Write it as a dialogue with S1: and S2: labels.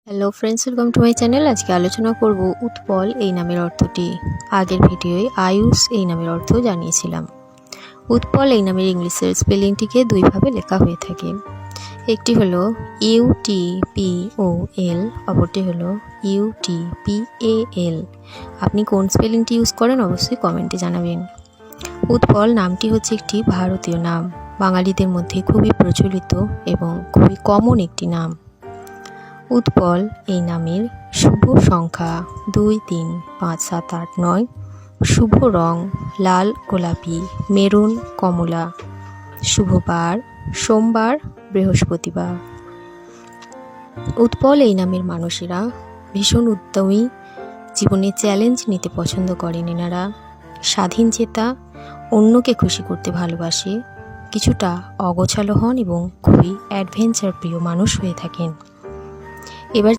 S1: Hello friends, welcome to my channel. আজকে আলোচনা করব উৎপল এই নামের অর্থটি। আগের ভিডিওয়ে আয়ুষ এই নামের অর্থ জানিয়েছিলাম। উৎপল এই নামের ইংলিশের স্পেলিংটিকে দুইভাবে লেখা হয়ে থাকে। একটি হলো UTPOL, অপরটি হলো UTPAL। আপনি কোন স্পেলিংটি ইউজ করেন অবশ্যই কমেন্টে জানাবেন। উৎপল নামটি হচ্ছে একটি ভারতীয় নাম, বাঙালিদের মধ্যে খুবই প্রচলিত এবং খুবই কমন একটি নাম। উৎপল এই নামের শুভ সংখ্যা 2, 3, 5, 7, 8, 9। শুভ রং লাল, গোলাপি, মেরুন, কমলা। শুভ বার সোমবার, বৃহস্পতিবার। উৎপল এই নামের মানুষেরা ভীষণ উদ্যমী, জীবনে চ্যালেঞ্জ নিতে পছন্দ করেন। এনারা স্বাধীন চেতা, অন্যকে খুশি করতে ভালোবাসে, কিছুটা অগোছালো হন এবং খুবই অ্যাডভেঞ্চার প্রিয় মানুষ হয়ে থাকেন। এবার